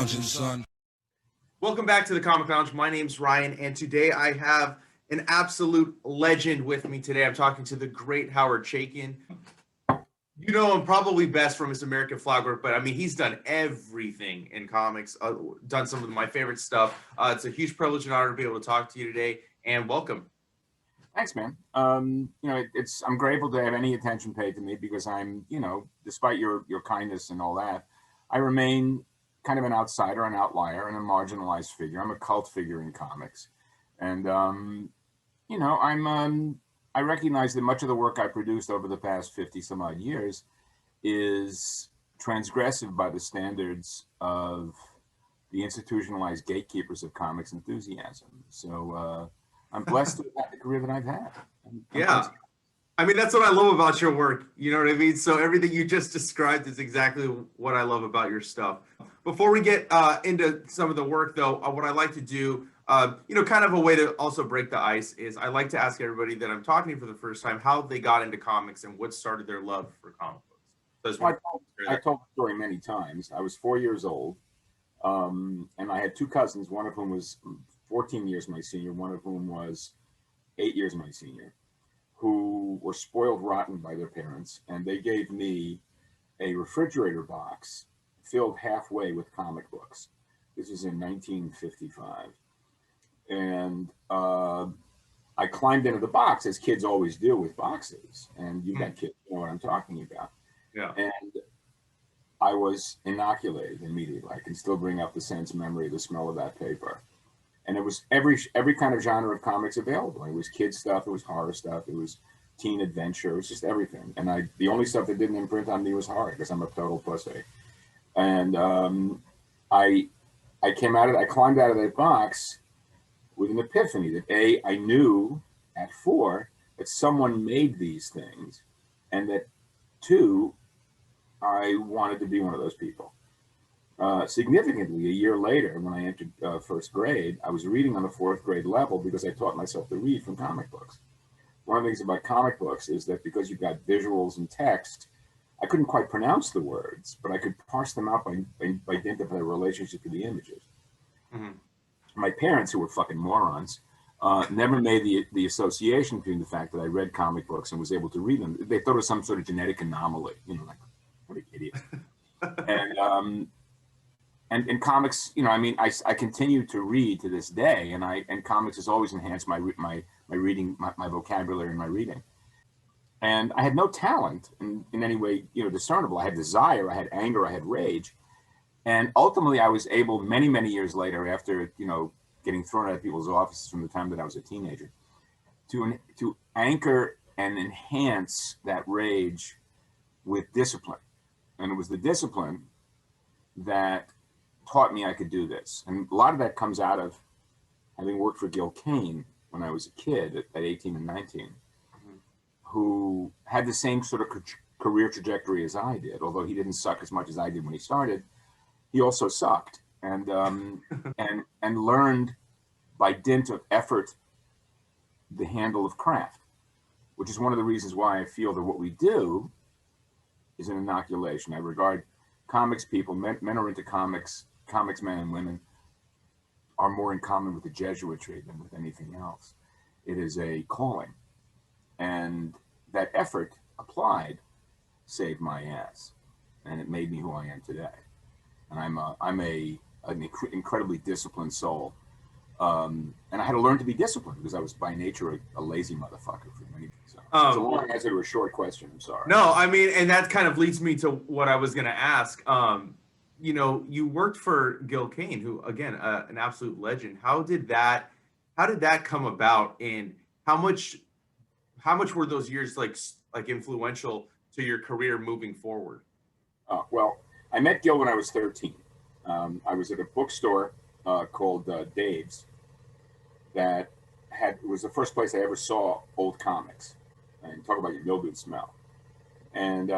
lounging, son. Welcome back to the Comic Lounge. My name's Ryan, and today I have an absolute legend with me today. I'm talking to the great Howard Chaykin. You know him probably best from his American Flagg work, but I mean, he's done everything in comics, done some of my favorite stuff. It's a huge privilege and honor to be able to talk to you today, and welcome. Thanks, man. I'm grateful to have any attention paid to me because I'm, despite your kindness and all that, I remain kind of an outsider, an outlier, and a marginalized figure. I'm a cult figure in comics, and I recognize that much of the work I produced over the past 50 some odd years is transgressive by the standards of the institutionalized gatekeepers of comics enthusiasm. So I'm blessed to have the career that I've had. Yeah. I mean, that's what I love about your work. You know what I mean? So everything you just described is exactly what I love about your stuff. Before we get into some of the work, though, what I like to do, kind of a way to also break the ice is I like to ask everybody that I'm talking to for the first time how they got into comics and what started their love for comic books. So I told the story many times. I was 4 years old, and I had two cousins, one of whom was 14 years my senior, one of whom was 8 years my senior, who were spoiled rotten by their parents, and they gave me a refrigerator box filled halfway with comic books. This was in 1955. And I climbed into the box, as kids always do with boxes. And you've got kids, you know what I'm talking about. Yeah. And I was inoculated immediately. I can still bring up the sense memory, the smell of that paper. And it was every kind of genre of comics available. It was kids stuff, it was horror stuff, it was teen adventure, it was just everything. And the only stuff that didn't imprint on me was horror because I'm a total pussy. And I climbed out of that box with an epiphany that I knew at 4 that someone made these things, and that 2, I wanted to be one of those people. Significantly, a year later, when I entered first grade, I was reading on the 4th grade level because I taught myself to read from comic books. One of the things about comic books is that because you've got visuals and text, I couldn't quite pronounce the words, but I could parse them out by dint of their relationship to the images. Mm-hmm. My parents, who were fucking morons, never made the association between the fact that I read comic books and was able to read them. They thought it was some sort of genetic anomaly, like, what an idiot. And comics, I continue to read to this day, and comics has always enhanced my reading, my vocabulary and my reading. And I had no talent in any way, discernible. I had desire, I had anger, I had rage. And ultimately I was able many, many years later, after, getting thrown out of people's offices from the time that I was a teenager, to anchor and enhance that rage with discipline. And it was the discipline that taught me I could do this. And a lot of that comes out of having worked for Gil Kane when I was a kid at 18 and 19, who had the same sort of career trajectory as I did. Although he didn't suck as much as I did when he started, he also sucked, and learned by dint of effort the handle of craft, which is one of the reasons why I feel that what we do is an inoculation. I regard comics people, men are into comics men and women are more in common with the Jesuitry than with anything else. It is a calling. And that effort applied saved my ass, and it made me who I am today. And I'm an incredibly disciplined soul, and I had to learn to be disciplined because I was by nature a lazy motherfucker for many. So it's a long answer to a short question. I'm sorry. No, I mean, and that kind of leads me to what I was going to ask. You worked for Gil Kane, who again, an absolute legend. How did that come about, and how much were those years like influential to your career moving forward? Well, I met Gil when I was 13. I was at a bookstore called Dave's that was the first place I ever saw old comics. And talk about your mildew smell. And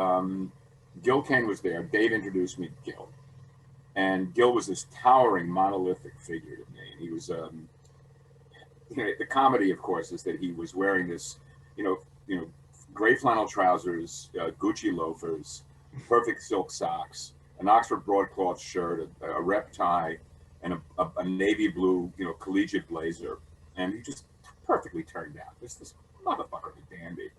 Gil Kane was there. Dave introduced me to Gil. And Gil was this towering monolithic figure to me. And he was, the comedy, of course, is that he was wearing this, gray flannel trousers, Gucci loafers, perfect silk socks, an Oxford broadcloth shirt, a rep tie, and a navy blue, collegiate blazer. And he just perfectly turned out. This motherfucker, a dandy,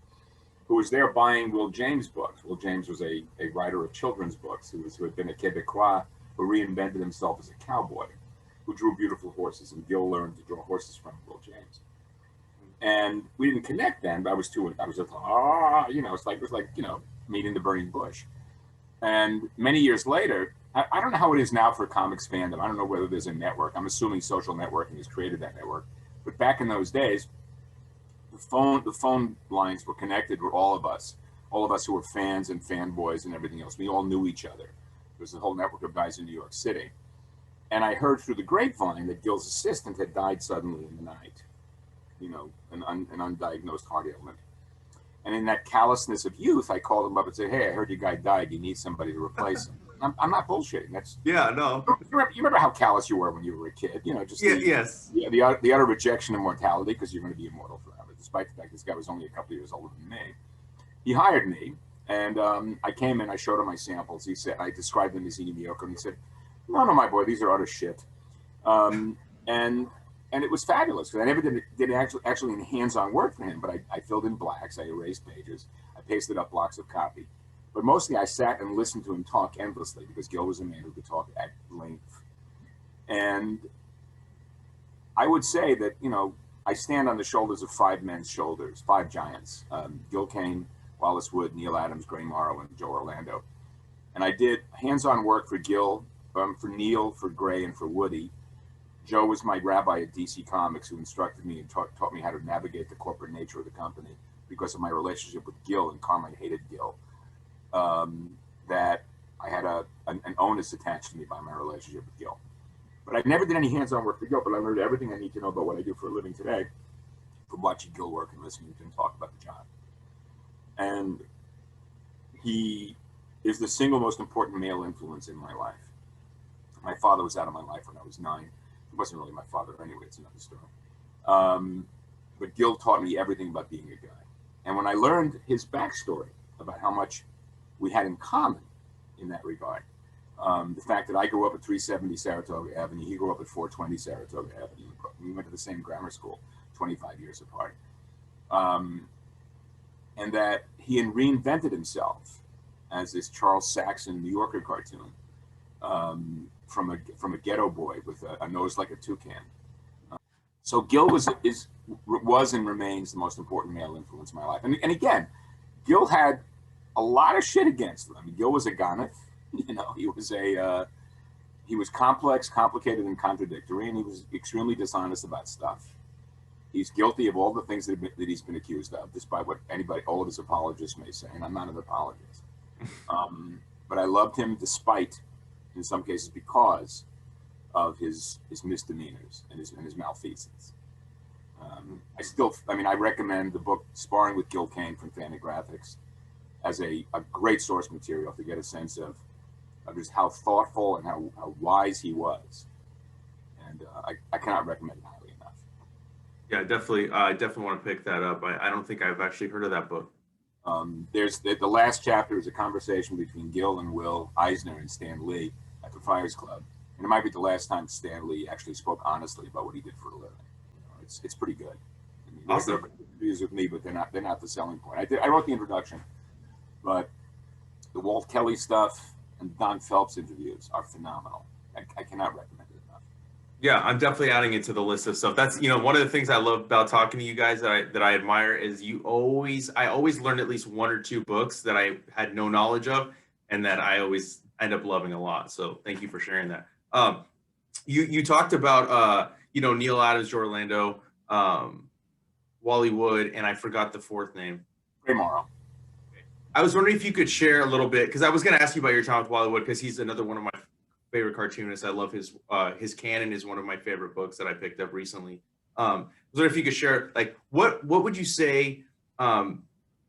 who was there buying Will James books. Will James was a writer of children's books who had been a Quebecois who reinvented himself as a cowboy, who drew beautiful horses. And Gil learned to draw horses from Will James. And we didn't connect then, but I was just, it was like, meeting the burning bush. And many years later, I don't know how it is now for comics fandom. I don't know whether there's a network. I'm assuming social networking has created that network. But back in those days, the phone lines were connected with all of us who were fans and fanboys and everything else. We all knew each other. There was a whole network of guys in New York City. And I heard through the grapevine that Gil's assistant had died suddenly in the night. An undiagnosed heart ailment. And in that callousness of youth, I called him up and said, "Hey, I heard your guy died. You need somebody to replace him." I'm not bullshitting. That's no. You remember how callous you were when you were a kid? The utter rejection of mortality because you're going to be immortal forever, despite the fact this guy was only a couple of years older than me. He hired me, and I came in. I showed him my samples. He said I described them as mediocre, and he said, "No, my boy, these are utter shit." And it was fabulous because I never did actually any hands-on work for him, but I filled in blacks, I erased pages, I pasted up blocks of copy. But mostly I sat and listened to him talk endlessly because Gil was a man who could talk at length. And I would say that, I stand on the shoulders of five giants, Gil Kane, Wallace Wood, Neil Adams, Gray Morrow, and Joe Orlando. And I did hands-on work for Gil, for Neil, for Gray, and for Woody. Joe was my rabbi at DC Comics who instructed me and taught me how to navigate the corporate nature of the company because of my relationship with Gil, and Carmine hated Gil. That I had an onus attached to me by my relationship with Gil. But I never did any hands-on work for Gil, but I learned everything I need to know about what I do for a living today from watching Gil work and listening to him talk about the job. And he is the single most important male influence in my life. My father was out of my life when I was 9. He wasn't really my father anyway, it's another story. But Gil taught me everything about being a guy. And when I learned his backstory about how much we had in common in that regard, the fact that I grew up at 370 Saratoga Avenue, he grew up at 420 Saratoga Avenue. We went to the same grammar school, 25 years apart. And that he had reinvented himself as this Charles Saxon New Yorker cartoon. From a ghetto boy with a nose like a toucan. So Gil was and remains the most important male influence in my life. And again, Gil had a lot of shit against him. I mean, Gil was a Ganeth, he was complex, complicated, and contradictory, and he was extremely dishonest about stuff. He's guilty of all the things that he's been accused of, despite what all of his apologists may say, and I'm not an apologist. But I loved him despite, in some cases, because of his misdemeanors and his malfeasance. I recommend the book Sparring with Gil Kane from Fantagraphics as a great source material to get a sense of just how thoughtful and how wise he was. And I cannot recommend it highly enough. Yeah, definitely. I definitely want to pick that up. I don't think I've actually heard of that book. There's the last chapter is a conversation between Gil and Will Eisner and Stan Lee at the Friars Club. And it might be the last time Stan Lee actually spoke honestly about what he did for a living. It's pretty good. I mean, awesome. They're interviews with me, but they're not the selling point. I wrote the introduction, but the Walt Kelly stuff and Don Phelps interviews are phenomenal. I cannot recommend it enough. Yeah, I'm definitely adding it to the list of stuff. That's one of the things I love about talking to you guys that I admire is I always learn at least one or two books that I had no knowledge of and that I always end up loving a lot. So thank you for sharing that. You talked about Neil Adams, Joe Orlando, Wally Wood, and I forgot the fourth name. Gray Morrow. I was wondering if you could share a little bit, because I was going to ask you about your time with Wally Wood, because he's another one of my favorite cartoonists. I love his canon is one of my favorite books that I picked up recently. I was wondering if you could share, like, what would you say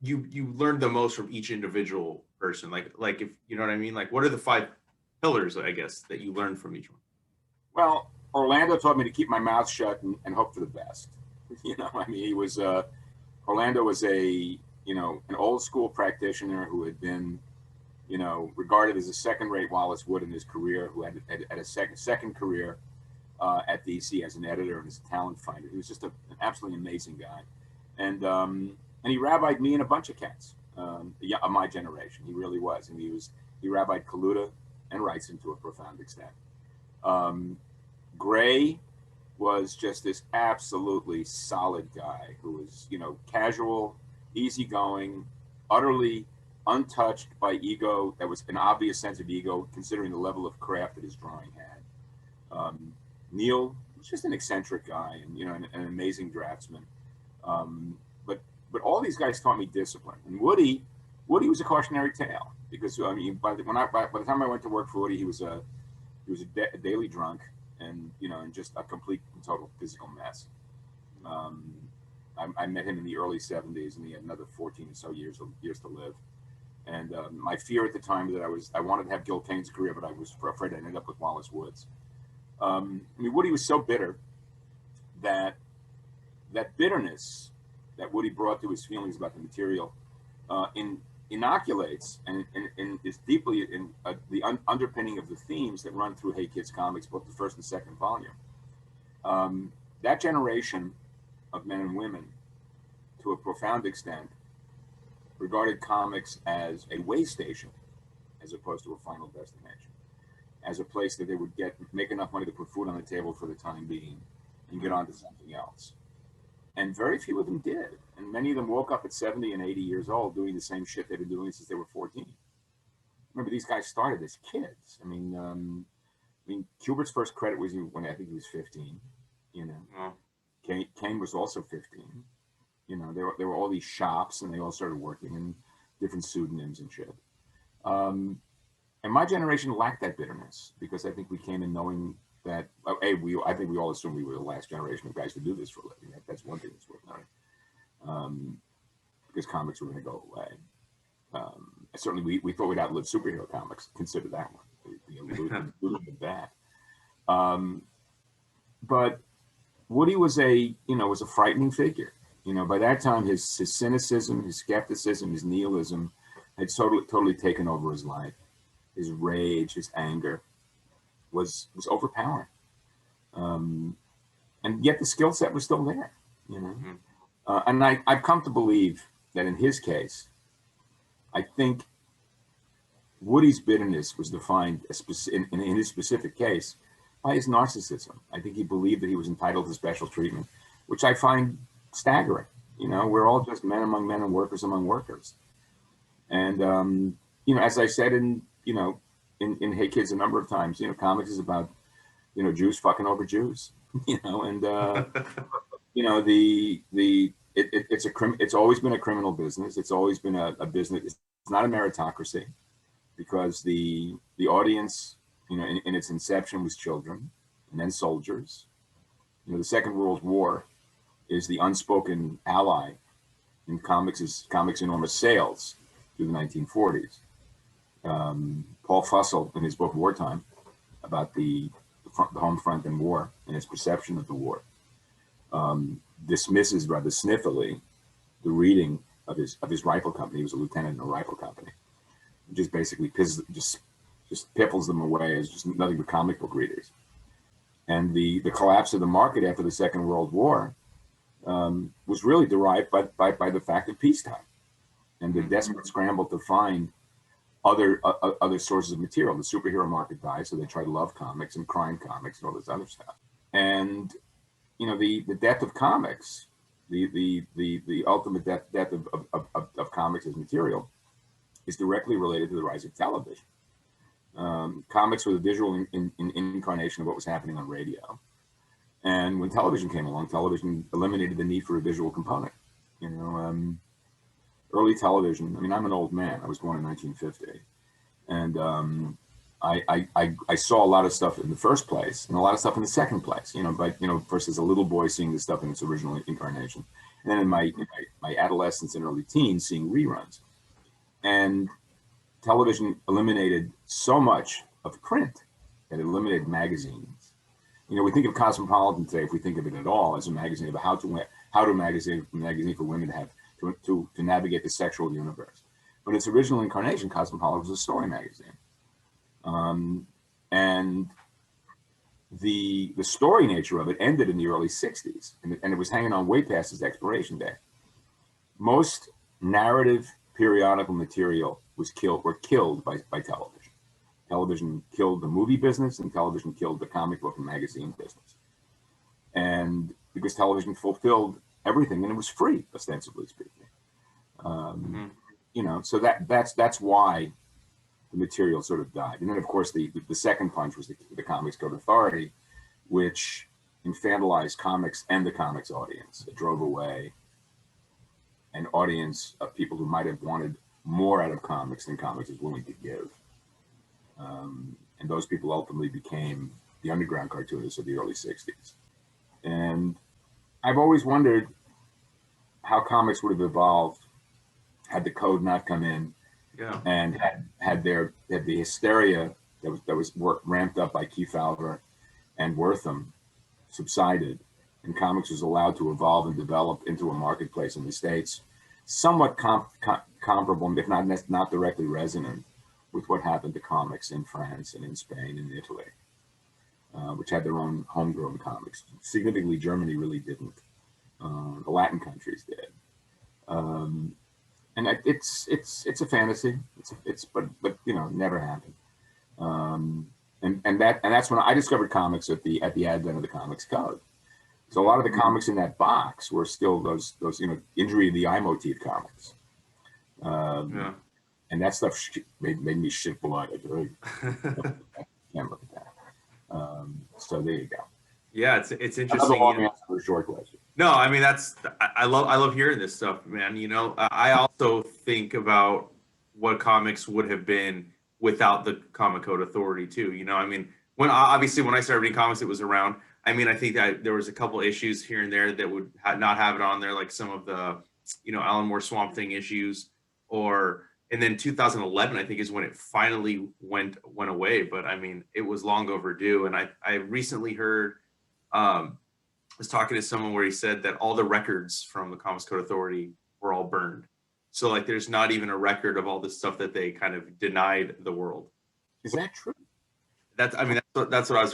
you learned the most from each individual person? Like if you know what I mean? Like, what are the 5 pillars, I guess, that you learned from each one? Well, Orlando taught me to keep my mouth shut and hope for the best. He was Orlando was an old school practitioner who had been you know, regarded as a second-rate Wallace Wood in his career, who had a second career at DC as an editor and as a talent finder. He was just an absolutely amazing guy, and he rabbied me and a bunch of cats of my generation. He really was, and he rabbied Kaluta and Wrightson to a profound extent. Gray was just this absolutely solid guy who was, you know, casual, easygoing, utterly untouched by ego. That was an obvious sense of ego, considering the level of craft that his drawing had. Neil was just an eccentric guy, and you know, an amazing draftsman. But all these guys taught me discipline. And Woody was a cautionary tale, because I mean, by the time I went to work for Woody, he was a daily drunk, and you know, and just a complete and total physical mess. I met him in the early '70s, and he had another 14 or so years to live. And my fear at the time that I wanted to have Gil Kane's career, but I was afraid I'd end up with Wallace Woods. I mean, Woody was so bitter that bitterness that Woody brought to his feelings about the material inoculates and is deeply in the underpinning of the themes that run through Hey Kids Comics, both the first and second volume. That generation of men and women, to a profound extent, regarded comics as a way station as opposed to a final destination, as a place that they would make enough money to put food on the table for the time being and get on to something else. And very few of them did. And many of them woke up at 70 and 80 years old doing the same shit they've been doing since they were 14. Remember, these guys started as kids. I mean, Kubert's first credit was when I think he was 15. You know, yeah. Kane was also 15. You know, there were all these shops, and they all started working in different pseudonyms and shit. And my generation lacked that bitterness, because I think we came in knowing that, I think we all assumed we were the last generation of guys to do this for a living. That's one thing that's worth noting, because comics were going to go away. Certainly, we thought we'd outlive superhero comics. Consider that one. We alluded that. But Woody was a frightening figure. You know, by that time, his cynicism, his skepticism, his nihilism had totally taken over his life. His rage, his anger was overpowering. And yet the skill set was still there, you know. Mm-hmm. And I've come to believe that in his case, I think Woody's bitterness was defined in his specific case by his narcissism. I think he believed that he was entitled to special treatment, which I find staggering. You know, we're all just men among men and workers among workers. And, you know, as I said in Hey Kids a number of times, you know, comics is about, you know, Jews fucking over Jews, you know, and, you know, it's always been a criminal business. It's always been a business. It's not a meritocracy, because the audience, you know, in its inception was children and then soldiers. You know, the Second World War is the unspoken ally in comics' enormous sales through the 1940s. Paul Fussell, in his book Wartime, about the home front and war and his perception of the war, dismisses rather sniffily the reading of his rifle company. He was a lieutenant in a rifle company. Just basically just piffles them away as just nothing but comic book readers. And the collapse of the market after the Second World War was really derived by the fact of peacetime and the desperate scramble to find other sources of material. The superhero market died, so they tried love comics and crime comics and all this other stuff. And you know, the death of comics, the ultimate death of comics as material, is directly related to the rise of television. Comics were the visual incarnation of what was happening on radio. And when television came along, television eliminated the need for a visual component. You know, early television, I mean, I'm an old man. I was born in 1950. And I saw a lot of stuff in the first place and a lot of stuff in the second place, you know, but, you know, first as a little boy seeing this stuff in its original incarnation. And then in my adolescence and early teens, seeing reruns. And television eliminated so much of print that it eliminated magazines. You know, we think of Cosmopolitan today, if we think of it at all, as a magazine about how to magazine for women to navigate the sexual universe. But its original incarnation, Cosmopolitan, was a story magazine. And the story nature of it ended in the early 60s, and it was hanging on way past its expiration date. Most narrative periodical material were killed by television. Television killed the movie business, and television killed the comic book and magazine business. And because television fulfilled everything, and it was free, ostensibly speaking. You know, so that's why the material sort of died. And then, of course, the second punch was the Comics Code Authority, which infantilized comics and the comics audience. It drove away an audience of people who might have wanted more out of comics than comics is willing to give. And those people ultimately became the underground cartoonists of the early 60s. And I've always wondered how comics would have evolved had the code not come in, and had the hysteria that was ramped up by Keith Fowler and Wortham subsided, and comics was allowed to evolve and develop into a marketplace in the States, somewhat comparable, if not directly resonant, with what happened to comics in France and in Spain and Italy, which had their own homegrown comics. Significantly, Germany really didn't. The Latin countries did. And it's a fantasy. But you know, never happened. And that's when I discovered comics at the advent of the Comics Code. So a lot of the comics in that box were still those you know, injury of the eye motif comics. And that stuff made me shit blood. I can't look at that. So there you go. Yeah, it's interesting. Another long answer for a short question. No, I mean, I love hearing this stuff, man. You know, I also think about what comics would have been without the Comic Code Authority too. You know, I mean, when I started reading comics, it was around. I mean, I think that there was a couple issues here and there that would not have it on there, like some of the, you know, Alan Moore Swamp Thing issues, and then 2011, I think, is when it finally went away. But I mean, it was long overdue. And I recently heard, was talking to someone where he said that all the records from the Comics Code Authority were all burned. So like, there's not even a record of all the stuff that they kind of denied the world. Is that true? That's what I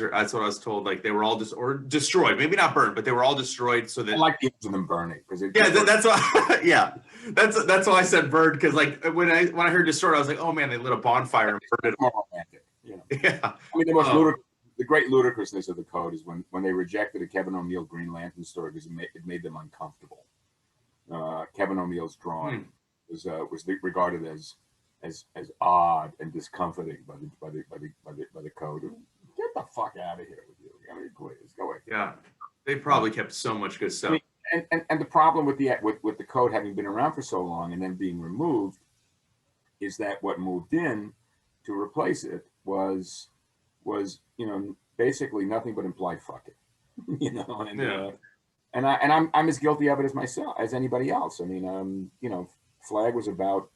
was told. Like, they were all destroyed. Maybe not burned, but they were all destroyed. So that, I like the image of them burning, because that's why. Yeah, that's why I said burned, because like when I heard destroyed, I was like, oh man, they lit a bonfire and burned it. More romantic, you know? Yeah. I mean, the great ludicrousness of the code is when they rejected a Kevin O'Neill Green Lantern story because it made them uncomfortable. Kevin O'Neill's drawing was regarded as odd and discomforting by the code. Get the fuck out of here with you! I mean, please go away. Yeah, they probably kept so much good stuff. I mean, and the problem with the code having been around for so long and then being removed is that what moved in to replace it was you know, basically nothing but implied fucking, you know, and I'm as guilty of it as anybody else. I mean, you know, Flagg was about,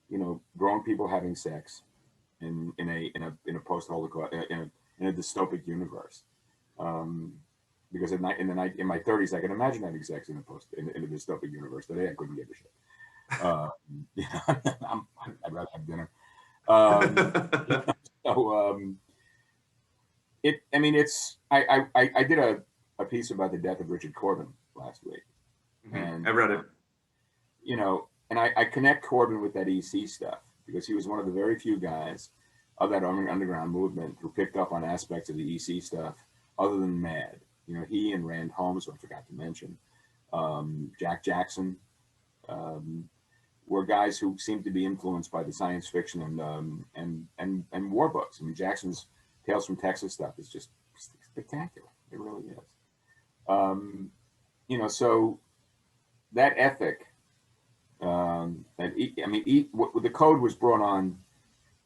you know, grown people having sex in a post-Holocaust, in a dystopic universe. Because in my 30s, I can imagine having sex in a dystopic universe. Today, I couldn't give a shit. You know, I'd rather have dinner. I did a piece about the death of Richard Corbin last week, and I read it. You know, and I connect Corbin with that EC stuff because he was one of the very few guys of that underground movement who picked up on aspects of the EC stuff other than Mad. You know, he and Rand Holmes, who I forgot to mention, Jack Jackson, were guys who seemed to be influenced by the science fiction and war books. I mean, Jackson's Tales from Texas stuff is just spectacular. It really is. You know, so that ethic, the code was brought on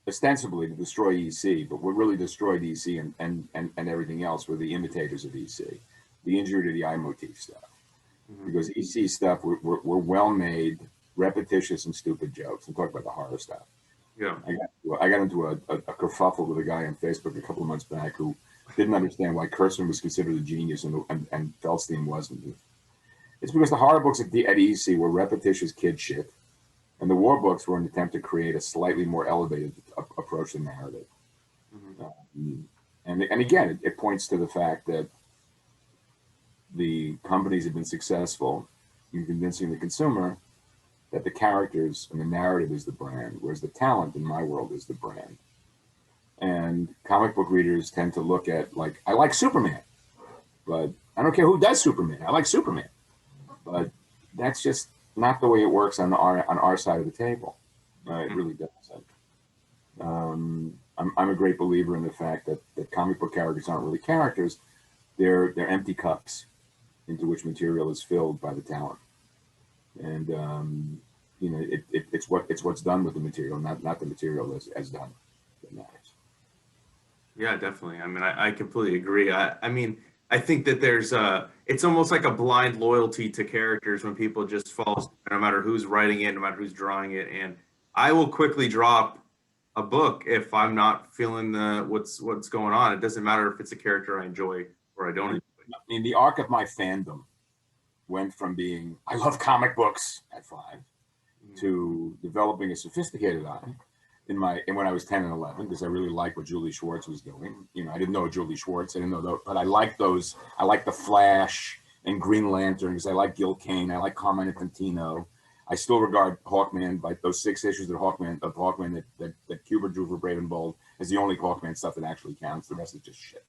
ostensibly to destroy EC, but what really destroyed EC and everything else were the imitators of EC, the injury to the eye motif stuff. Because EC stuff were well-made, repetitious, and stupid jokes. I'm talking about the horror stuff. Yeah. I got into a kerfuffle with a guy on Facebook a couple of months back who didn't understand why Kurtzman was considered a genius and Feldstein wasn't. It's because the horror books at EC were repetitious kid shit, And the war books were an attempt to create a slightly more elevated approach to narrative. And again, it points to the fact that the companies have been successful in convincing the consumer that the characters and the narrative is the brand, whereas the talent in my world is the brand. And comic book readers tend to look at, like, I like Superman, but I don't care who does Superman. I like Superman. But that's just not the way it works on our side of the table. It really doesn't. I'm a great believer in the fact that comic book characters aren't really characters. They're empty cups into which material is filled by the talent. And you know, it's what's done with the material, not the material as done, that matters. Yeah, definitely. I mean, I completely agree. I mean, I think that there's it's almost like a blind loyalty to characters when people just fall, no matter who's writing it, no matter who's drawing it. And I will quickly drop a book if I'm not feeling what's going on. It doesn't matter if it's a character I enjoy or I don't enjoy. I mean, the arc of my fandom went from being, I love comic books at 5, to developing a sophisticated eye when I was 10 and 11, because I really liked what Julie Schwartz was doing. You know, I didn't know Julie Schwartz, I didn't know those, but I liked those. I liked the Flash and Green Lantern because I like Gil Kane, I like Carmine Infantino. I still regard Hawkman, like those 6 issues of Hawkman that Kuber drew for Brave and Bold, as the only Hawkman stuff that actually counts. The rest is just shit.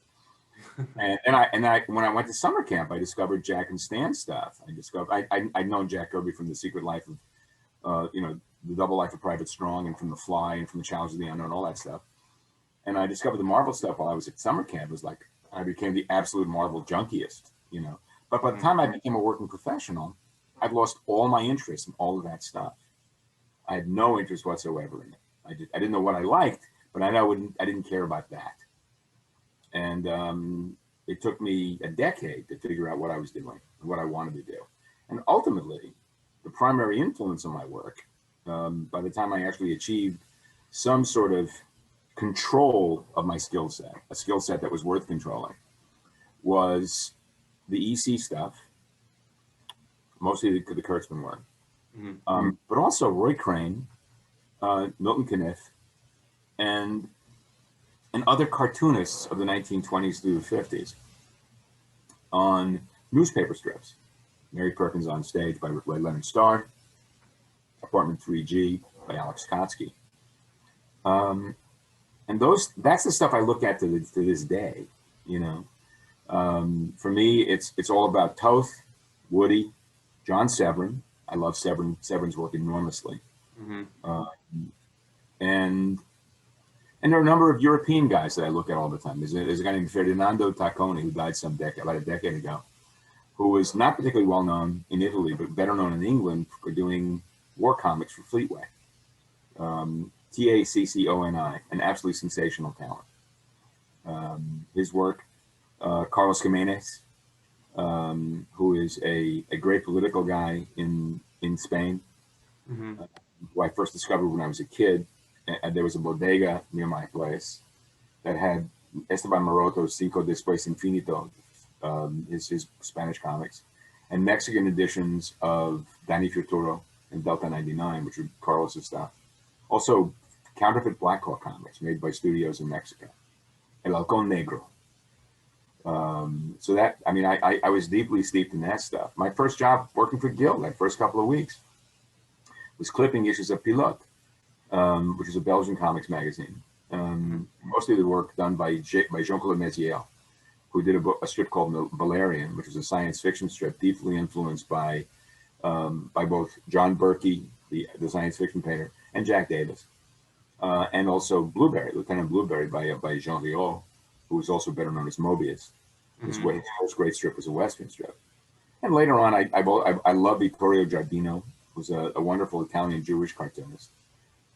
and I when I went to summer camp, I discovered Jack and Stan's stuff. I'd known Jack Kirby from The Secret Life of you know, The Double Life of Private Strong, and from The Fly, and from The Challenge of the Unknown, all that stuff. And I discovered the Marvel stuff while I was at summer camp. It was like I became the absolute Marvel junkiest, you know. But by the time I became a working professional, I'd lost all my interest in all of that stuff. I had no interest whatsoever in it. I didn't know what I liked, but I didn't care about that. And it took me a decade to figure out what I was doing and what I wanted to do. And ultimately, the primary influence on my work, by the time I actually achieved some sort of control of my skill set, a skill set that was worth controlling, was the EC stuff, mostly the Kurtzman work, but also Roy Crane, Milton Caniff, and other cartoonists of the 1920s through the 50s on newspaper strips. Mary Perkins on Stage by Leonard Starr, Apartment 3G by Alex Kotsky. And that's the stuff I look at to this day, you know. For me, it's all about Toth, Woody, John Severin. I love Severin's work enormously. And there are a number of European guys that I look at all the time. There's a guy named Ferdinando Tacconi, who died about a decade ago, who was not particularly well known in Italy, but better known in England for doing war comics for Fleetway. Tacconi, an absolutely sensational talent. His work, Carlos Camanes, who is a great political guy in Spain, who I first discovered when I was a kid. And there was a bodega near my place that had Esteban Maroto's Cinco Después Infinito, his Spanish comics, and Mexican editions of Danny Futuro and Delta 99, which are Carlos' stuff. Also, counterfeit Black Hawk comics made by studios in Mexico. El Halcón Negro. So that, I mean, I was deeply steeped in that stuff. My first job working for Guild, that first couple of weeks, was clipping issues of Pilote, which is a Belgian comics magazine. Mostly the work done by Jean-Claude Mézières, who did a strip called Valerian, which is a science fiction strip deeply influenced by both John Berkey, the science fiction painter, and Jack Davis, and also Blueberry, Lieutenant Blueberry by Jean Riot, who was also better known as Mobius. His first great strip was a Western strip. And later on, I love Vittorio Giardino, who's a wonderful Italian Jewish cartoonist,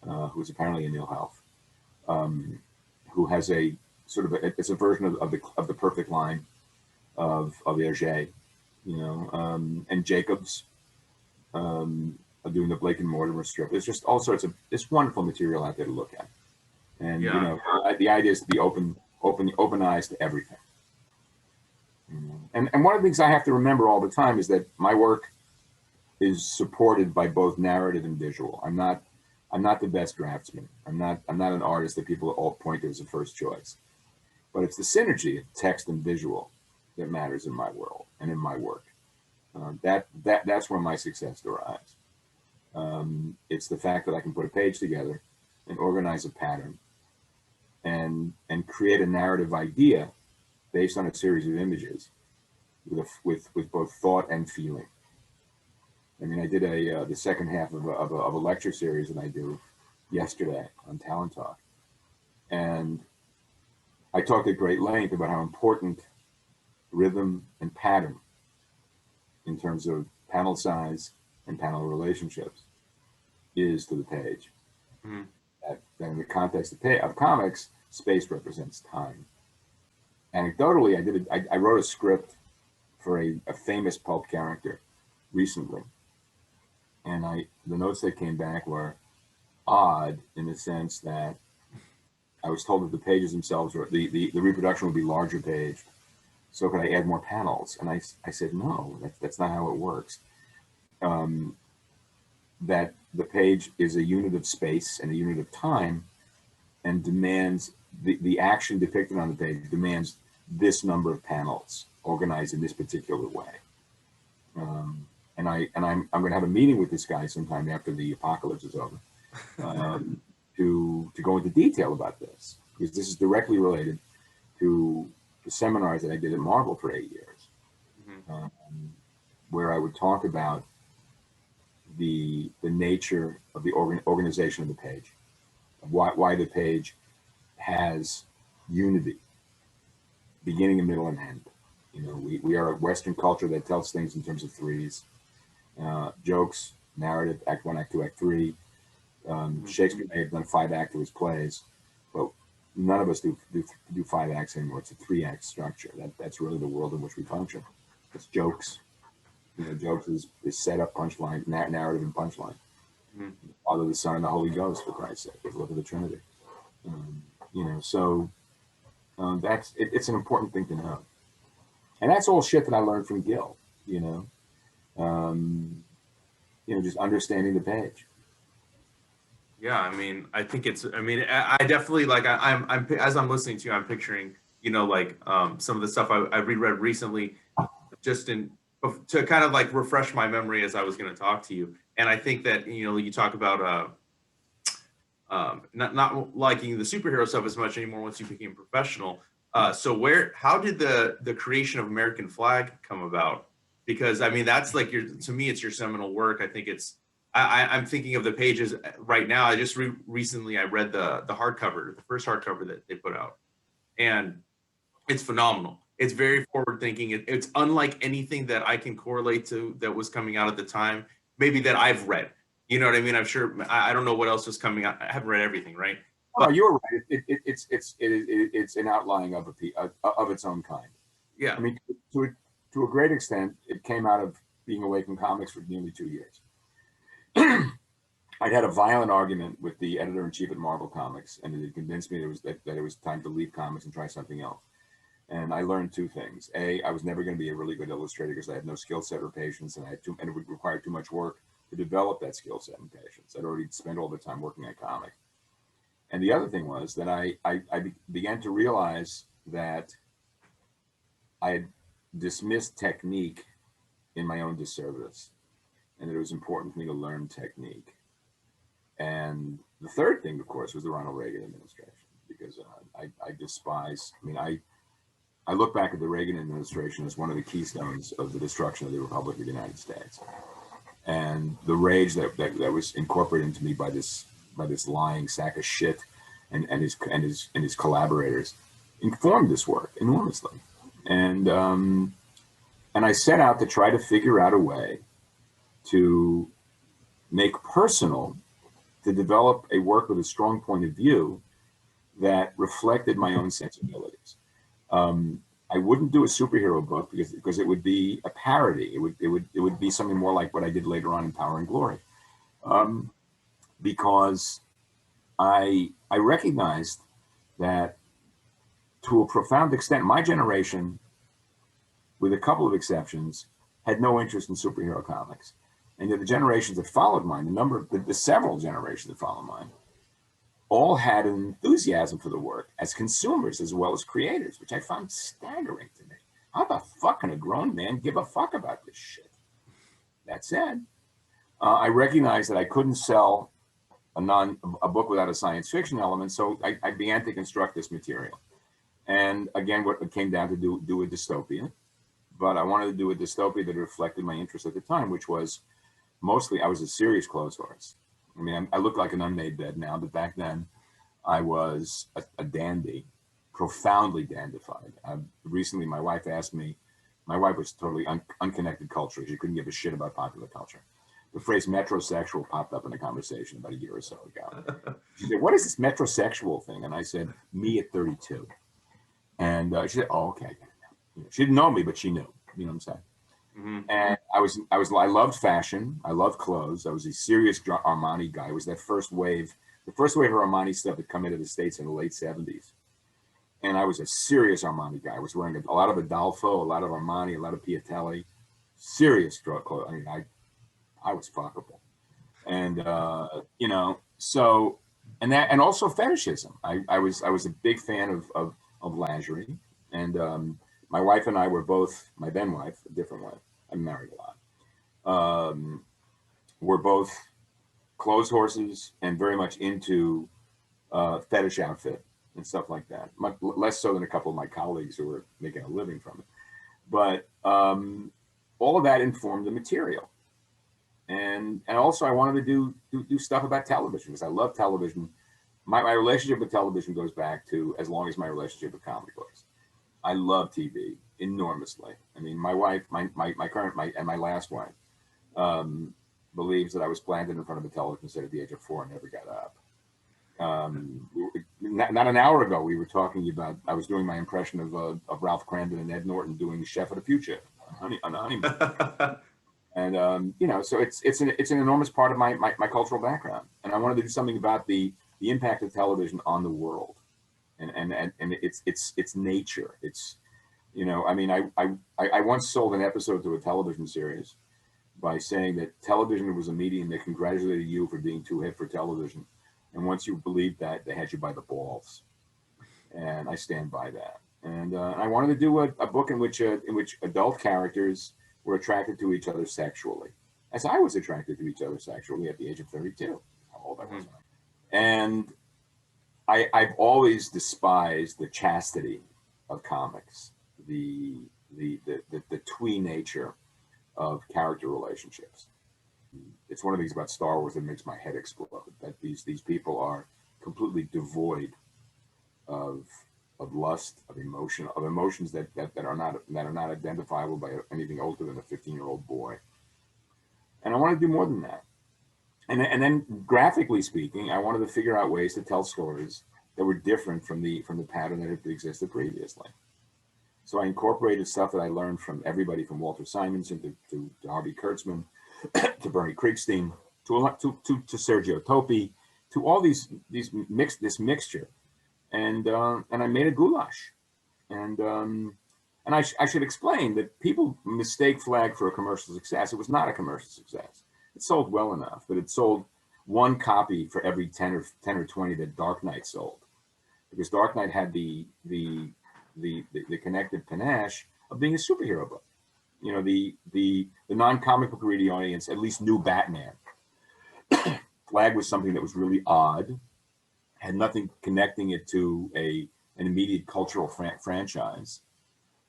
who's apparently in ill health, who has a sort of it's a version of the perfect line of Hergé, you know, and Jacobs doing the Blake and Mortimer strip. There's just all sorts of this wonderful material out there to look at, and you know, the idea is to be open eyes to everything. And one of the things I have to remember all the time is that my work is supported by both narrative and visual. I'm not the best draftsman. I'm not an artist that people all point to as a first choice. But it's the synergy of text and visual that matters in my world and in my work. That's where my success derives. It's the fact that I can put a page together and organize a pattern and create a narrative idea based on a series of images with both thought and feeling. I mean, I did the second half of a lecture series that I do yesterday on Talent Talk, and I talked at great length about how important rhythm and pattern in terms of panel size and panel relationships is to the page. Mm-hmm. That in the context of comics, space represents time. Anecdotally, I wrote a script for a famous pulp character recently, and the notes that came back were odd in the sense that I was told that the pages themselves, or the reproduction would be larger page. So could I add more panels? And I said, no, that's not how it works. That the page is a unit of space and a unit of time, and demands the action depicted on the page demands this number of panels organized in this particular way. And I'm going to have a meeting with this guy sometime after the apocalypse is over, to go into detail about this, because this is directly related to the seminars that I did at Marvel for 8 years, mm-hmm. Where I would talk about the nature of the organization of the page, why the page has unity, beginning and middle and end. You know, we are a Western culture that tells things in terms of threes, jokes, narrative, act one, act two, act three. Shakespeare may have done 5-act to his plays, but none of us do 5 acts anymore. It's a 3-act structure. That's really the world in which we function. It's jokes. You know, jokes is set up, punchline, narrative, and punchline. Mm-hmm. Father, the Son, and the Holy Ghost, for Christ's sake. Look at the Trinity. You know, so it's an important thing to know, and that's all shit that I learned from Gil. You know, just understanding the page. Yeah, I mean, I think I definitely, like, I'm as I'm listening to you, I'm picturing, you know, like some of the stuff I reread recently, just to kind of like refresh my memory as I was going to talk to you. And I think that, you know, you talk about not liking the superhero stuff as much anymore once you became professional. So how did the creation of American Flagg come about? Because I mean, that's like to me, it's your seminal work. I think I'm thinking of the pages right now. I just recently I read the hardcover, the first hardcover that they put out, and it's phenomenal. It's very forward thinking. It's unlike anything that I can correlate to that was coming out at the time, maybe that I've read. You know what I mean? I'm sure. I don't know what else was coming out. I haven't read everything, right? Oh, you're right. It's an outlining of its own kind. Yeah. I mean, to a great extent, it came out of being away from comics for nearly 2 years. I'd had a violent argument with the editor-in-chief at Marvel Comics, and it convinced me that it was time to leave comics and try something else. And I learned 2 things. A, I was never going to be a really good illustrator because I had no skill set or patience, and it would require too much work to develop that skill set and patience. I'd already spent all the time working on comics. And the other thing was that I began to realize that I had dismissed technique in my own disservice, and that it was important for me to learn technique. And the third thing, of course, was the Ronald Reagan administration, because I despise, I mean, I look back at the Reagan administration as one of the keystones of the destruction of the Republic of the United States. And the rage that was incorporated into me by this lying sack of shit and his collaborators informed this work enormously. And I set out to try to figure out a way to make personal, to develop a work with a strong point of view that reflected my own sensibilities. I wouldn't do a superhero book because it would be a parody. It would be something more like what I did later on in Power and Glory, because I recognized that to a profound extent, my generation, with a couple of exceptions, had no interest in superhero comics. And the generations that followed mine, the several generations that followed mine, all had an enthusiasm for the work as consumers as well as creators, which I found staggering to me. How the fuck can a grown man give a fuck about this shit? That said, I recognized that I couldn't sell a book without a science fiction element, so I began to construct this material. And again, what it came down to do a dystopia, but I wanted to do a dystopia that reflected my interest at the time, which was mostly I was a serious clothes horse. I mean, I look like an unmade bed now, but back then I was a dandy, profoundly dandified. Recently, my wife asked me, my wife was totally unconnected culture. She couldn't give a shit about popular culture. The phrase metrosexual popped up in a conversation about a year or so ago. She said, what is this metrosexual thing? And I said, me at 32. And she said, oh, okay. She didn't know me, but she knew, you know what I'm saying? Mm-hmm. And I loved fashion. I loved clothes. I was a serious Armani guy. It was that first wave, the first wave of Armani stuff that come into the States in the late 70s. And I was a serious Armani guy. I was wearing a lot of Adolfo, a lot of Armani, a lot of Piatelli, serious drug clothes. I mean, I was fuckable. And, you know, so, and also fetishism. I was a big fan of lingerie. And my wife and I were both, my then wife, a different wife, I'm married a lot, we're both clothes horses and very much into fetish outfit and stuff like that. Much less so than a couple of my colleagues who were making a living from it. But all of that informed the material. And also I wanted to do stuff about television because I love television. My relationship with television goes back to as long as my relationship with comic books. I love TV enormously. I mean, my wife, my last wife, believes that I was planted in front of a television set at the age of 4 and never got up. Not an hour ago, we were talking about, I was doing my impression of Ralph Cramden and Ed Norton doing Chef of the Future on Honeymoon. And, you know, so it's an enormous part of my cultural background. And I wanted to do something about the impact of television on the world. And it's nature. It's, you know, I mean, I once sold an episode to a television series by saying that television was a medium that congratulated you for being too hip for television. And once you believed that, they had you by the balls. And I stand by that. And I wanted to do a book in which adult characters were attracted to each other sexually, as I was attracted to each other sexually at the age of 32. How old I was. And I've always despised the chastity of comics, the twee nature of character relationships. It's one of the things about Star Wars that makes my head explode, that these people are completely devoid of lust, of emotions that are not identifiable by anything older than a 15-year-old boy. And I want to do more than that. And then graphically speaking, I wanted to figure out ways to tell stories that were different from the pattern that had existed previously. So I incorporated stuff that I learned from everybody from Walter Simonson to Harvey Kurtzman to Bernie Krigstein to Sergio Topi, to all this mixture. And I made a goulash. And I should explain that people mistake Flagg for a commercial success. It was not a commercial success. It sold well enough, but it sold one copy for every 10 or 20 that Dark Knight sold, because Dark Knight had the connected panache of being a superhero book. You know, the non-comic book reading audience at least knew Batman. Flagg was something that was really odd, had nothing connecting it to an immediate cultural franchise,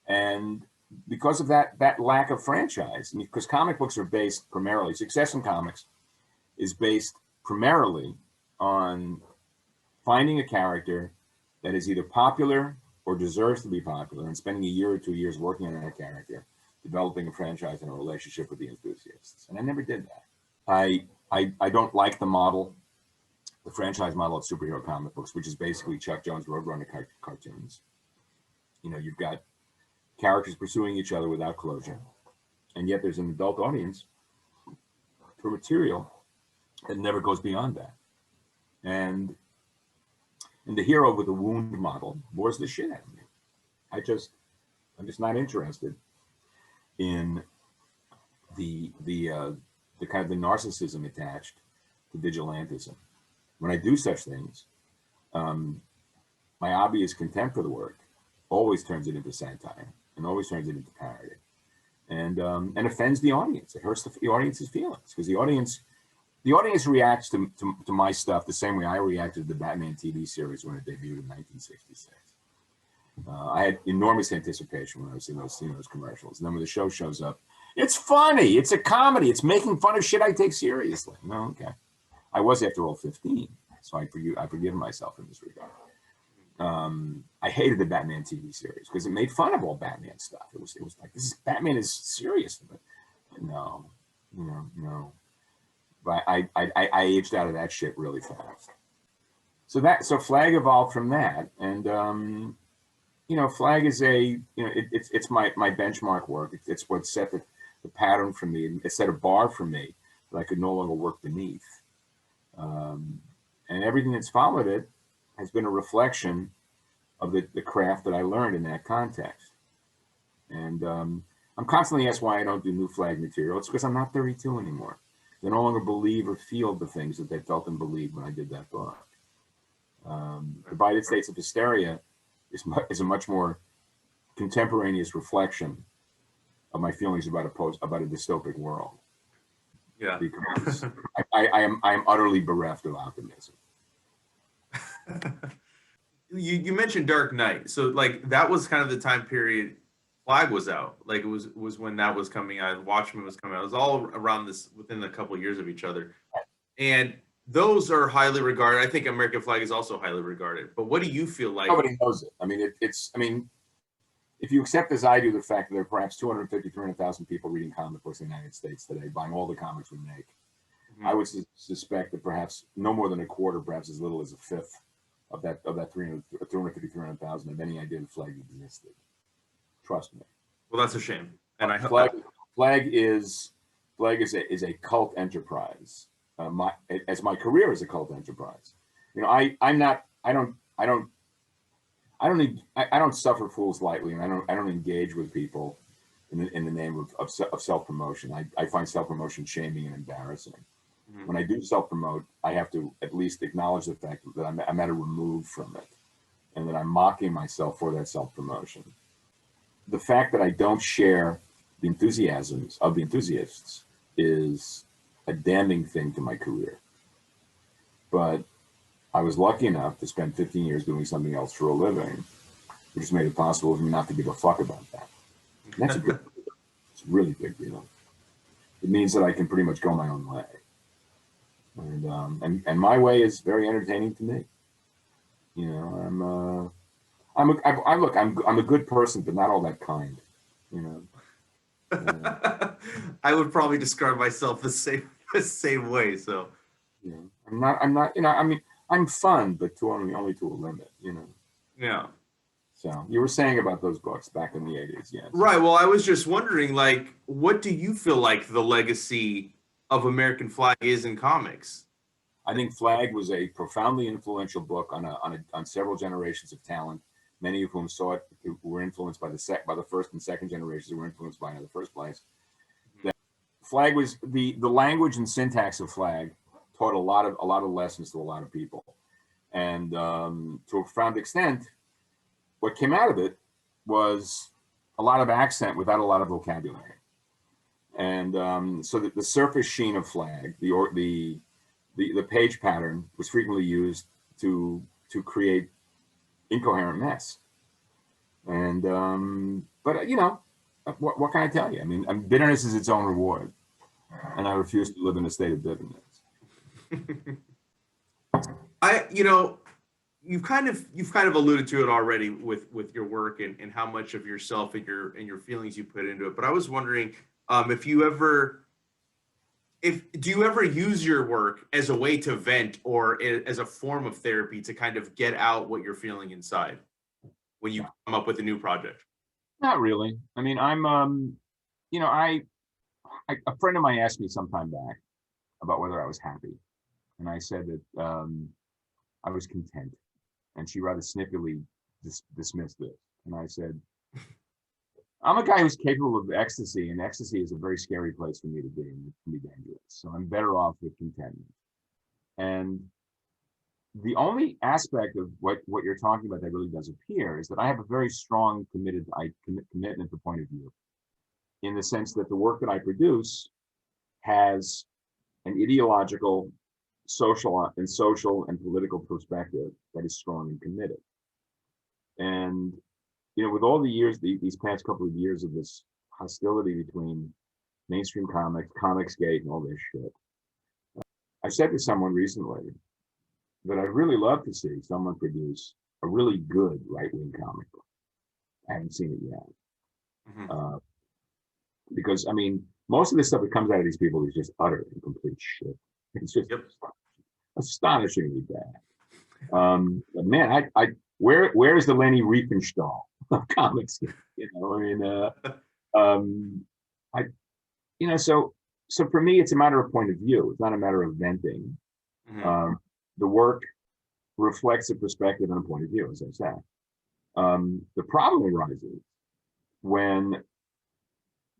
and because of that lack of franchise, because comic books are based primarily, success in comics is based primarily on finding a character that is either popular or deserves to be popular and spending a year or 2 years working on that character, developing a franchise and a relationship with the enthusiasts. And I never did that. I don't like the model, the franchise model of superhero comic books, which is basically Chuck Jones Roadrunner cartoons. You know, you've got characters pursuing each other without closure, and yet there's an adult audience for material that never goes beyond that. And the hero with the wound model bores the shit out of me. I'm just not interested in the the kind of the narcissism attached to vigilantism. When I do such things, my obvious contempt for the work always turns it into satire and always turns it into parody, and offends the audience. It hurts the audience's feelings because the audience reacts to my stuff the same way I reacted to the Batman TV series when it debuted in 1966. I had enormous anticipation when I was seeing those commercials, and then when the show shows up, it's funny, it's a comedy, it's making fun of shit I take seriously. No, okay, I was after all 15, so I forgive myself in this regard. I hated the Batman TV series because it made fun of all Batman stuff. It was like, Batman is serious, but no. But I aged out of that shit really fast. So Flagg evolved from that, and Flagg is it's my benchmark work. It's what set the pattern for me. It set a bar for me that I could no longer work beneath, and everything that's followed it has been a reflection of the craft that I learned in that context. And I'm constantly asked why I don't do new Flagg material. It's because I'm not 32 anymore. They no longer believe or feel the things that they felt and believed when I did that book. Divided States of Hysteria is a much more contemporaneous reflection of my feelings about a dystopic world. Yeah. Because I am utterly bereft of optimism. You mentioned Dark Knight, so like that was kind of the time period Flagg was out. Like it was when that was coming out. Watchmen was coming out. It was all around this within a couple of years of each other, and those are highly regarded. I think American Flagg is also highly regarded. But what do you feel like? Nobody knows it. I mean, if you accept as I do the fact that there are perhaps 250, 300,000 people reading comic books in the United States today, buying all the comics we make, I would suspect that perhaps no more than a quarter, perhaps as little as a fifth of that 250, 300,000 have any idea that Flagg existed. Trust me. Well, that's a shame. And Flagg is a cult enterprise. My career is a cult enterprise. I don't suffer fools lightly, and I don't engage with people in the name of self promotion. I find self promotion shaming and embarrassing. Mm-hmm. When I do self promote, I have to at least acknowledge the fact that I'm at a remove from it, and that I'm mocking myself for that self promotion. The fact that I don't share the enthusiasms of the enthusiasts is a damning thing to my career. But I was lucky enough to spend 15 years doing something else for a living, which has made it possible for me not to give a fuck about that. And that's it's a really big deal. It means that I can pretty much go my own way. And my way is very entertaining to me. I'm a good person, but not all that kind. I would probably describe myself the same way. So, I'm not. I'm fun, but only to a limit. Yeah. So you were saying about those books back in the 80s, yes. Right. Well, I was just wondering, like, what do you feel like the legacy of American Flagg is in comics? I think Flagg was a profoundly influential book on several generations of talent, many of whom saw it, who were influenced by the first and second generations who were influenced by it in the first place. That Flagg was the language and syntax of Flagg taught a lot of lessons to a lot of people, and to a profound extent, what came out of it was a lot of accent without a lot of vocabulary, and so that the surface sheen of Flagg, the page pattern, was frequently used to create incoherent mess. And but what can I tell you? I mean, bitterness is its own reward, and I refuse to live in a state of bitterness. You've kind of alluded to it already with your work and how much of yourself and your feelings you put into it. But I was wondering do you ever use your work as a way to vent or as a form of therapy to kind of get out what you're feeling inside when you come up with a new project? Not really. I mean, I'm a friend of mine asked me some time back about whether I was happy, and I said that I was content, and she rather snippily dismissed it. And I said, I'm a guy who's capable of ecstasy, and ecstasy is a very scary place for me to be, and it can be dangerous. So I'm better off with contentment. And the only aspect of what you're talking about that really does appear is that I have a very strong commitment to point of view, in the sense that the work that I produce has an ideological, social and political perspective that is strong and committed. And with all the years, these past couple of years of this hostility between mainstream comics, Comicsgate, and all this shit, I said to someone recently that I'd really love to see someone produce a really good right-wing comic book. I haven't seen it yet. Mm-hmm. Because, I mean, most of the stuff that comes out of these people is just utter and complete shit. It's just astonishingly bad. But man, where is the Lenny Riefenstahl of comics? So for me, it's a matter of point of view. It's not a matter of venting. Mm-hmm. The work reflects a perspective and a point of view, as I said. The problem arises when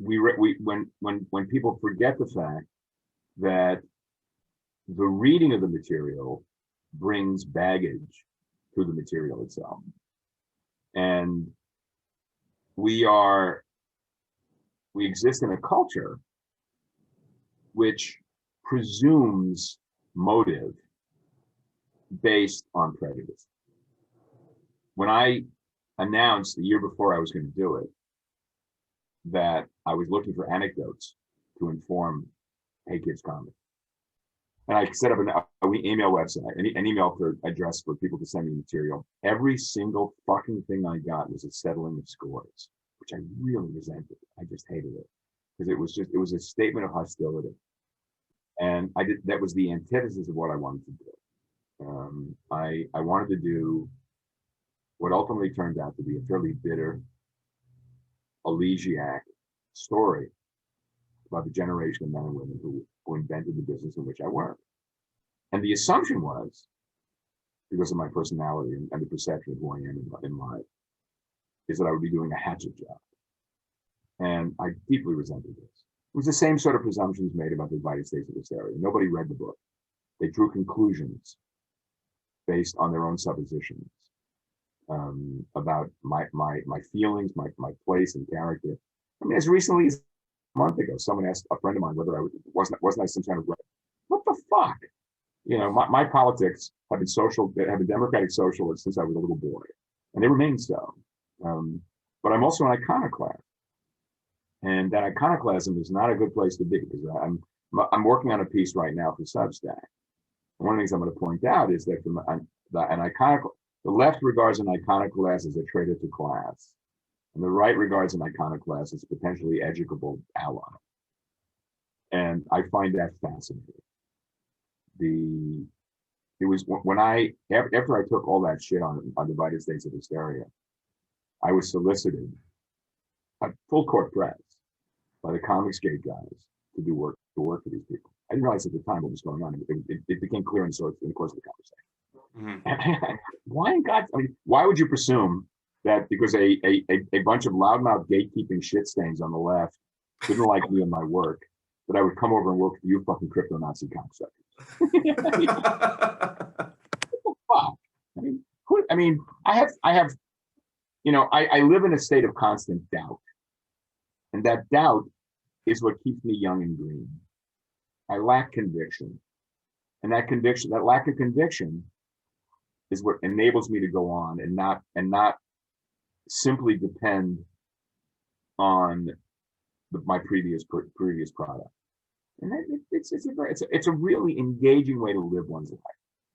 when people forget the fact that the reading of the material brings baggage to the material itself. And we exist in a culture which presumes motive based on prejudice. When I announced the year before I was going to do it that I was looking for anecdotes to inform Hey Kids Comics, and I set up an email website, an email address for people to send me material. Every single fucking thing I got was a settling of scores, which I really resented. I just hated it because it was a statement of hostility, and that was the antithesis of what I wanted to do. I wanted to do what ultimately turned out to be a fairly bitter, elegiac story about the generation of men and women who invented the business in which I work. And the assumption was, because of my personality and the perception of who I am in life, is that I would be doing a hatchet job. And I deeply resented this. It was the same sort of presumptions made about the United States of Hysteria. Nobody read the book. They drew conclusions based on their own suppositions about my feelings, my place and character. I mean, as recently as a month ago, someone asked a friend of mine whether wasn't I some kind of what the fuck? My politics have been democratic socialist since I was a little boy, and they remain so. But I'm also an iconoclast, and that iconoclasm is not a good place to be, because I'm working on a piece right now for Substack. And one of the things I'm going to point out is that the left regards an iconoclast as a traitor to class, and the right regards an iconoclast as a potentially educable ally. And I find that fascinating. It was when after I took all that shit on Divided States of Hysteria, I was solicited at full court press by the Comicsgate guys to work for these people. I didn't realize at the time what was going on. It became clear in the course of the conversation. Mm-hmm. Why in God? I mean, why would you presume that because a bunch of loudmouth gatekeeping shit stains on the left didn't like me and my work, that I would come over and work for you fucking crypto Nazi cocksuckers? Fuck. I mean, I have, I live in a state of constant doubt, and that doubt is what keeps me young and green. I lack conviction, and that lack of conviction, is what enables me to go on and not simply depend on my previous product. And it's a really engaging way to live one's life.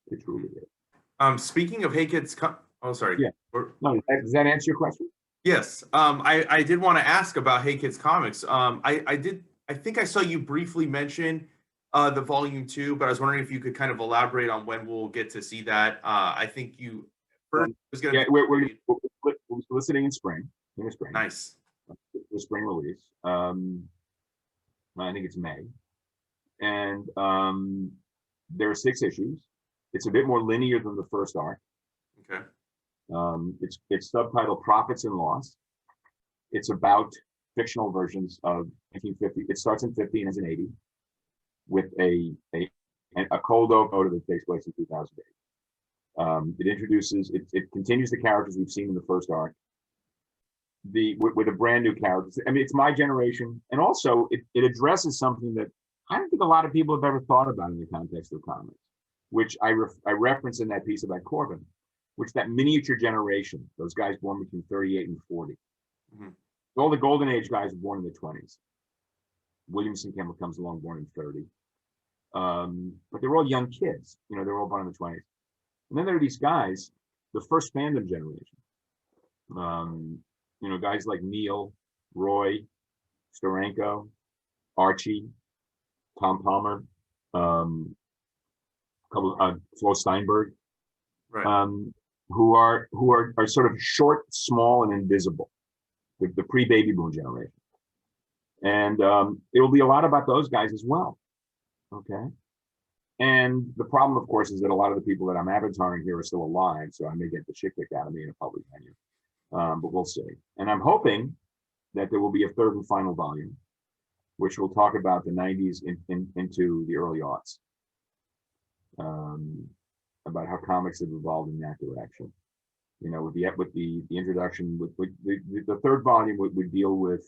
It truly is. Speaking of Hey Kids, oh sorry. Yeah. No, does that answer your question? Yes. I did want to ask about Hey Kids Comics. I think I saw you briefly mention the volume 2, but I was wondering if you could kind of elaborate on when we'll get to see that. I think you first was going to. Yeah, we're soliciting in spring. Nice. The spring release. I think it's May, and there are 6 issues. It's a bit more linear than the first arc. Okay. It's subtitled Profits and Loss. It's about fictional versions of 1950. It starts in 50 and ends in 80 with a cold open that takes place in 2008. It continues the characters we've seen in the first arc. With a brand new character. I mean, it's my generation, and also it addresses something that I don't think a lot of people have ever thought about in the context of comics, which I reference in that piece about Corbin, which that miniature generation, those guys born between 38 and 40. Mm-hmm. All the golden age guys were born in the 20s. Williamson Campbell comes along born in 30. But they're all young kids, they're all born in the 20s. And then there are these guys, the first fandom generation. Guys like Neil, Roy, Steranko, Archie, Tom Palmer, Flo Steinberg, right. Who are sort of short, small, and invisible, the pre-baby boom generation. And it'll be a lot about those guys as well. Okay. And the problem, of course, is that a lot of the people that I'm avataring here are still alive, so I may get the shit kicked out of me in a public venue. But we'll see. And I'm hoping that there will be a third and final volume, which will talk about the 90s into the early aughts, about how comics have evolved in that direction. With the introduction, with the third volume would deal with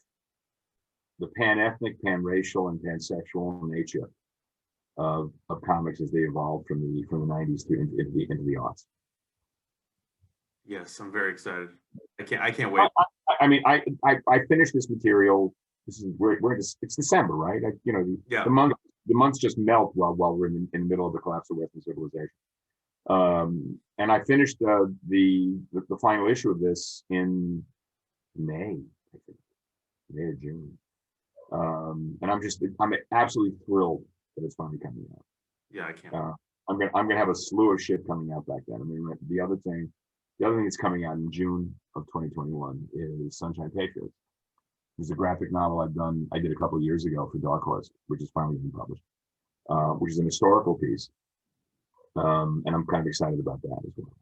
the pan-ethnic, pan-racial, and pansexual nature of comics as they evolved from the 90s into the aughts. Yes, I'm very excited. I can't wait. I finished this material. It's December, right? The months just melt while we're in the middle of the collapse of Western civilization. And I finished the final issue of this in May, I think, May or June. And I'm absolutely thrilled that it's finally coming out. Yeah, I can't. I'm gonna have a slew of shit coming out back then. I mean, the other thing that's coming out in June of 2021 is Sunshine Patriots. It's a graphic novel I did a couple of years ago for Dark Horse, which is finally being published, which is an historical piece. And I'm kind of excited about that as well.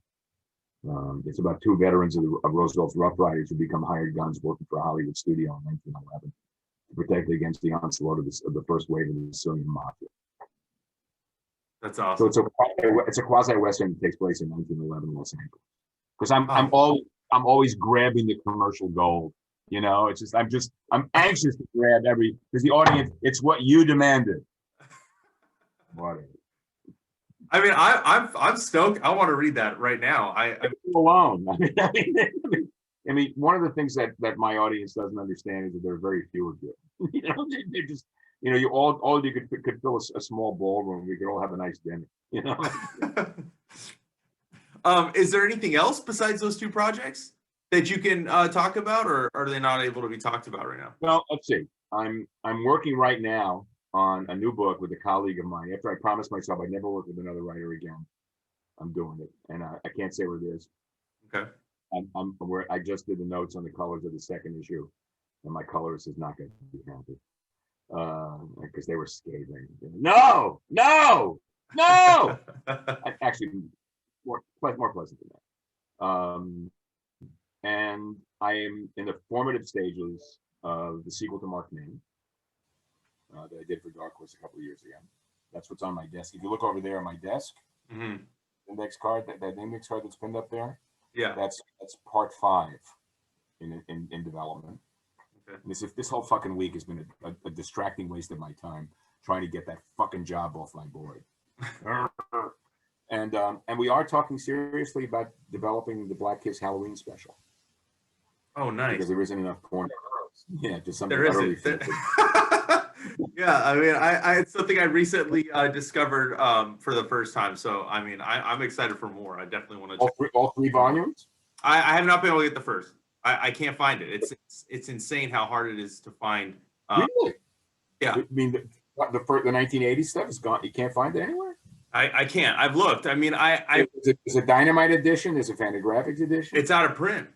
It's about two veterans of Roosevelt's Rough Riders who become hired guns working for a Hollywood studio in 1911 to protect against the onslaught of the first wave of the Sicilian Mafia. That's awesome. So it's a quasi-western that takes place in 1911 Los Angeles. Because I'm always grabbing the commercial gold. It's just I'm anxious to grab because the audience, it's what you demanded. Whatever. I mean, I'm stoked. I want to read that right now. I'm alone. I mean, one of the things that my audience doesn't understand is that there are very few of you. They're just, you all you could fill a small ballroom. We could all have a nice dinner. Is there anything else besides those two projects that you can talk about, or are they not able to be talked about right now? Well, let's see. I'm working right now on a new book with a colleague of mine. After I promised myself I'd never work with another writer again, I'm doing it, and I can't say what it is. Okay. I just did the notes on the colors of the second issue, and my colorist is not going to be happy because they were scathing. No. Actually, more pleasant than that. And I am in the formative stages of the sequel to Mark Main that I did for Dark Horse a couple of years ago. That's what's on my desk. If you look over there on my desk, mm-hmm. index card, that index card that's pinned up there, yeah, that's part 5 in development. Okay. This whole fucking week has been a distracting waste of my time trying to get that fucking job off my board. And we are talking seriously about developing the Black Kiss Halloween special. Oh, nice. Because there isn't enough porn. Yeah, just something there utterly isn't. Yeah, I mean, it's something I recently discovered for the first time. So, I mean, I'm excited for more. I definitely want to all three volumes? I have not been able to get the first. I can't find it. It's insane how hard it is to find. Really? Yeah. I mean, the 1980s stuff is gone. You can't find it anywhere? I can't. I've looked. I mean, Is it Dynamite edition? Is it Fantagraphics edition? It's out of print.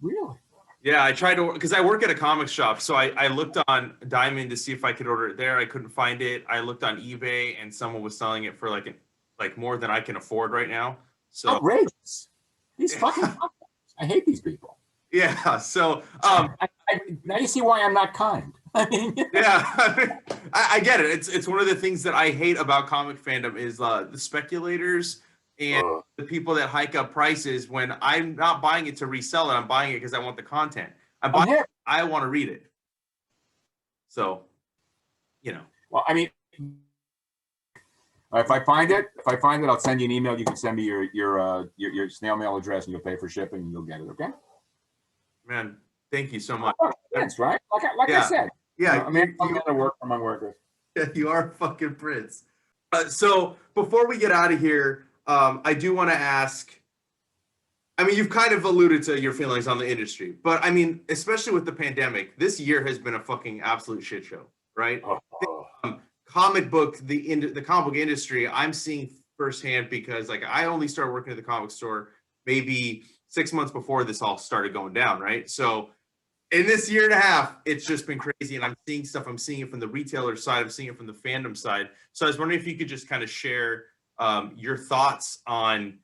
Really? Yeah, I tried to, because I work at a comic shop, so I looked on Diamond to see if I could order it there. I couldn't find it. I looked on eBay, and someone was selling it for like more than I can afford right now. So outrageous! These fucking I hate these people. Yeah. So Now you see why I'm not kind. I mean, Yeah, I get it. It's one of the things that I hate about comic fandom is the speculators and the people that hike up prices when I'm not buying it to resell it. I'm buying it because I want the content. I'm buying it, I want to read it. So, you know. Well, I mean, if I find it, I'll send you an email. You can send me your snail mail address, and you'll pay for shipping, and you'll get it. Okay? Man, thank you so much. That's right. Like I said. Yeah, I mean, I'm going to work among workers. Yeah, you are a fucking prince. So before we get out of here, I do want to ask. I mean, you've kind of alluded to your feelings on the industry, but I mean, especially with the pandemic, this year has been a fucking absolute shit show, right? Comic book, the comic book industry, I'm seeing firsthand because like I only started working at the comic store maybe 6 months before this all started going down, right? So in this year and a half, it's just been crazy, and I'm seeing stuff. I'm seeing it from the retailer side. I'm seeing it from the fandom side. So I was wondering if you could just kind of share your thoughts on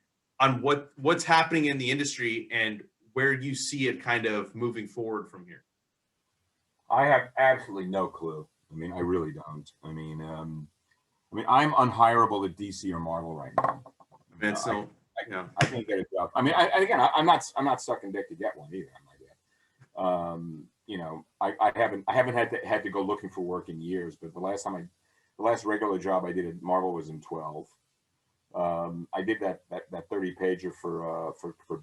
what's happening in the industry and where you see it kind of moving forward from here. I have absolutely no clue. I mean, I really don't. I mean, I'm unhireable at DC or Marvel right now. And so, I can't get a job. I mean, I'm not sucking dick to get one either. You know, I haven't had to go looking for work in years. But the last regular job I did at Marvel was in 12. I did that 30-pager for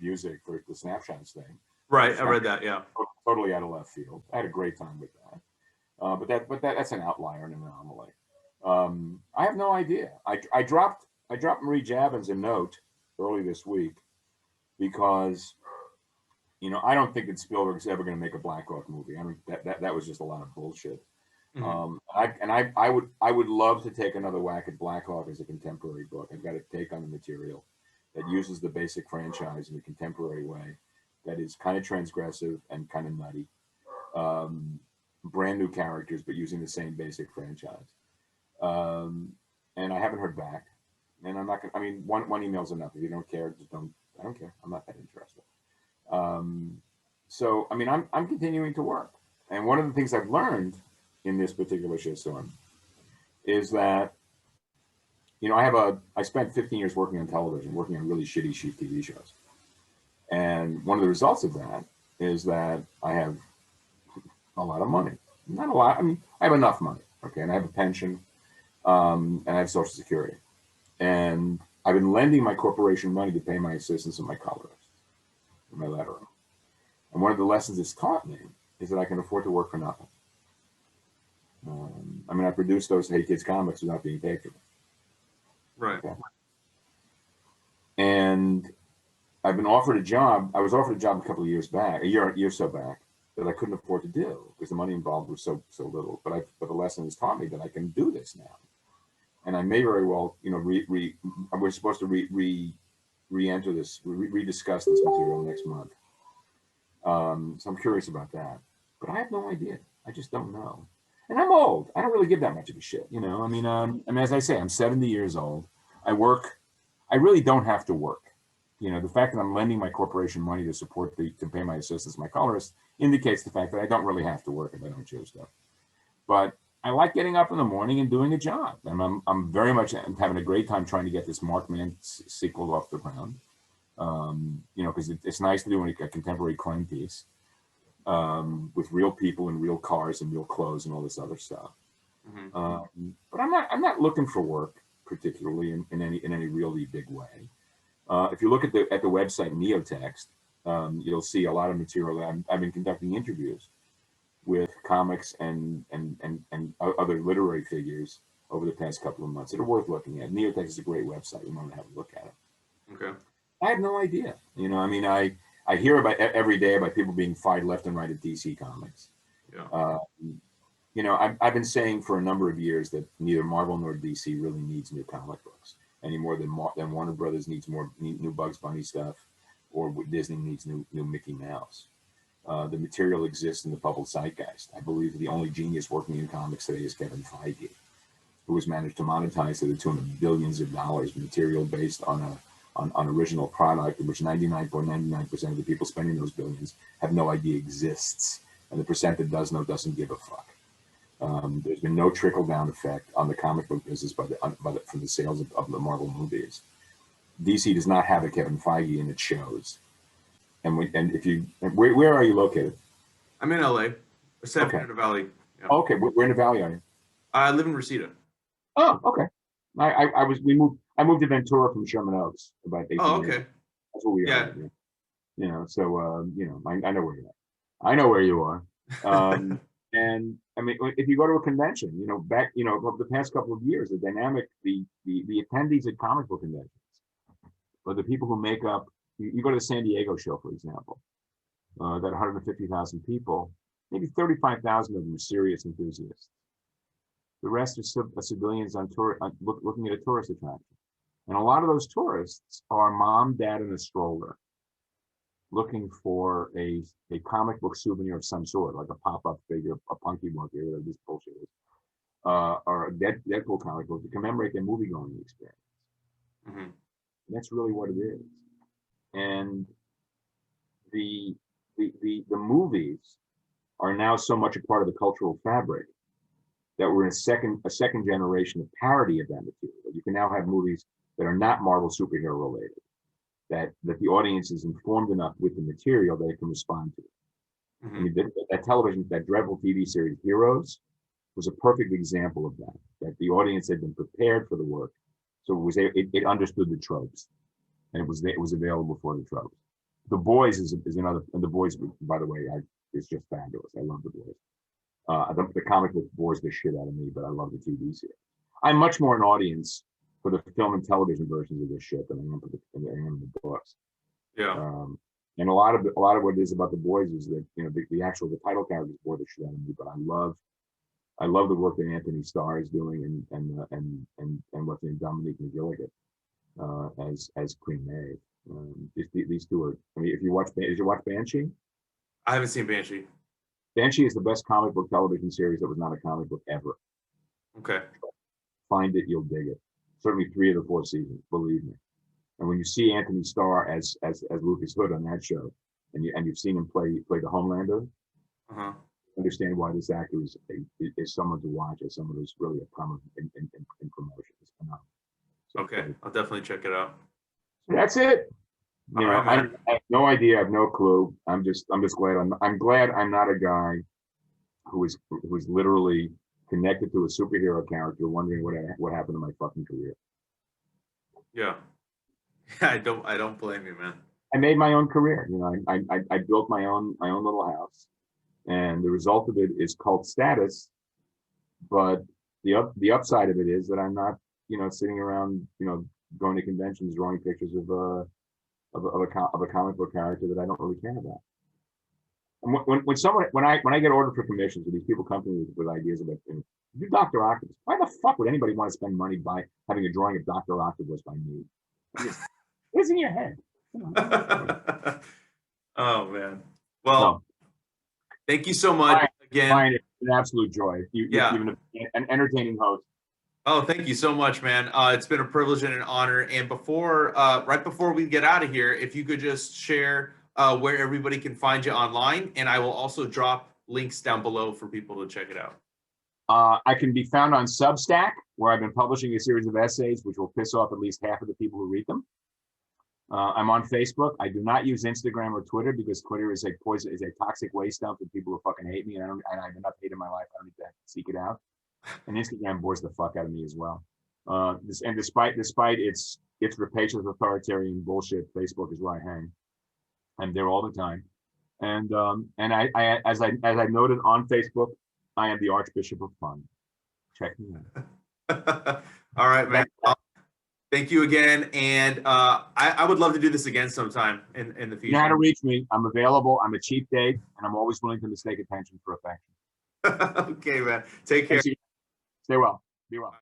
music for the Snapshots thing. Right, I read that. Yeah, totally out of left field. I had a great time with that. But that's an outlier and an anomaly. I have no idea. I dropped Marie Javins a note early this week because, you know, I don't think that Spielberg's ever going to make a Black Hawk movie. I mean, that was just a lot of bullshit. Mm-hmm. I would love to take another whack at Black Hawk as a contemporary book. I've got a take on the material that uses the basic franchise in a contemporary way that is kind of transgressive and kind of nutty. Brand new characters, but using the same basic franchise. And I haven't heard back. And I'm not gonna, I mean, one email's enough. If you don't care, just don't, I don't care. I'm not that interested. So, I mean, I'm continuing to work. And one of the things I've learned in this particular shitstorm is that, you know, I spent 15 years working on television, working on really shitty TV shows. And one of the results of that is that I have a lot of money. Not a lot. I mean, I have enough money. Okay. And I have a pension, and I have Social Security. And I've been lending my corporation money to pay my assistants and my colorists, and my lettering. And one of the lessons it's taught me is that I can afford to work for nothing. I mean, I produced those Hey Kids comics without being paid for them. Right. Okay. And I've been offered a job. I was offered a job a couple of years back, a year or so back, that I couldn't afford to do because the money involved was so little. But the lesson has taught me that I can do this now. And I may very well, you know, we're supposed to re-enter this, rediscuss this material next month. So I'm curious about that. But I have no idea. I just don't know. And I'm old. I don't really give that much of a shit, you know. I mean, as I say, I'm 70 years old. I work. I really don't have to work. You know, the fact that I'm lending my corporation money to pay my assistants, my colorists, indicates the fact that I don't really have to work if I don't choose to. But I like getting up in the morning and doing a job. And I'm very much having a great time trying to get this Markman sequel off the ground. You know, because it's nice to do a contemporary clang piece with real people and real cars and real clothes and all this other stuff. Mm-hmm. But I'm not looking for work particularly in any really big way. If you look at the website Neotext, you'll see a lot of material. I've been conducting interviews with comics and other literary figures over the past couple of months that are worth looking at. Neotext is a great website. You want to have a look at it. Okay. I have no idea. You know, I mean, I hear about every day about people being fired left and right at DC Comics. Yeah. You know, I've been saying for a number of years that neither Marvel nor DC really needs new comic books any more than Warner Brothers needs more new Bugs Bunny stuff, or Disney needs new Mickey Mouse. The material exists in the public zeitgeist. I believe the only genius working in comics today is Kevin Feige, who has managed to monetize to the tune of billions of dollars material based on original product, in which 99.99% of the people spending those billions have no idea exists. and the percent that does know doesn't give a fuck. There's been no trickle down effect on the comic book business from the sales of the Marvel movies. DC does not have a Kevin Feige, and it shows. And where are you located? I'm in LA, San Fernando Valley. Yeah. Okay, where in the Valley are you? I live in Reseda. Oh, okay. I moved to Ventura from Sherman Oaks about 18 Oh, years. okay. That's where we Yeah. are. You know, so I know where you are. I know where you are. And I mean, if you go to a convention, over the past couple of years, the dynamic, the attendees at comic book conventions, or the people who make up, you go to the San Diego show, for example, that 150,000 people, maybe 35,000 of them are serious enthusiasts. The rest are civilians on tour, looking at a tourist attraction. And a lot of those tourists are mom, dad, and a stroller, looking for a comic book souvenir of some sort, like a pop-up figure, a Punky Monkey, whatever this bullshit is, or a Deadpool comic book to commemorate their movie-going experience. Mm-hmm. That's really what it is. And the movies are now so much a part of the cultural fabric that we're in a second generation of parody of that material. You can now have movies that are not Marvel superhero related, that the audience is informed enough with the material that it can respond to it. Mm-hmm. I mean, that dreadful TV series Heroes was a perfect example of that the audience had been prepared for the work, so it understood the tropes, and it was available for the tropes. The Boys is another, and The Boys, by the way, is just fabulous. I love The Boys. The comic book bores the shit out of me, but I love the TV series. I'm much more an audience for the film and television versions of this shit than I am for the books. Yeah. And a lot of what it is about The Boys is that the title characters bore the shit out of me, but I love the work that Anthony Starr is doing and what's in Dominique McGilligan as Queen Maeve. These two are. I mean, did you watch Banshee? I haven't seen Banshee. Banshee is the best comic book television series that was not a comic book ever. Okay. Find it, you'll dig it. Certainly 3 of the 4 seasons, believe me. And when you see Anthony Starr as Lucas Hood on that show, and you've seen him play the Homelander, understand why this actor is someone to watch, as someone who's really a prominent in promotions. So, okay, I'll definitely check it out. That's it. Right, I have no idea. I have no clue. I'm just glad I'm glad I'm not a guy who is literally connected to a superhero character, wondering what happened to my fucking career. Yeah. I don't blame you, man. I made my own career. I built my own little house, and the result of it is cult status. But the upside of it is that I'm not sitting around going to conventions drawing pictures of a comic book character that I don't really care about. And when I get ordered for commissions, and these people come to me with ideas about do Dr. Octopus, why the fuck would anybody want to spend money by having a drawing of Dr. Octopus by me? What's in your head? Oh man. Well, thank you so much again. Fine, it's an absolute joy. You've been an entertaining host. Oh, thank you so much, man. It's been a privilege and an honor. And right before we get out of here, if you could just share where everybody can find you online, and I will also drop links down below for people to check it out. I can be found on Substack, where I've been publishing a series of essays, which will piss off at least half of the people who read them. I'm on Facebook. I do not use Instagram or Twitter because Twitter is a toxic waste dump for people who fucking hate me. And I have enough hate in my life. I don't need to seek it out. And Instagram bores the fuck out of me as well. Despite its rapacious authoritarian bullshit, Facebook is where I hang. I'm there all the time. And I as I noted on Facebook, I am the Archbishop of Fun. Check me out. All right, man. Thank you again. And I would love to do this again sometime in the future. You know how to reach me. I'm available. I'm a cheap date, and I'm always willing to mistake attention for affection. Okay, man. Take care. Stay well. Be well.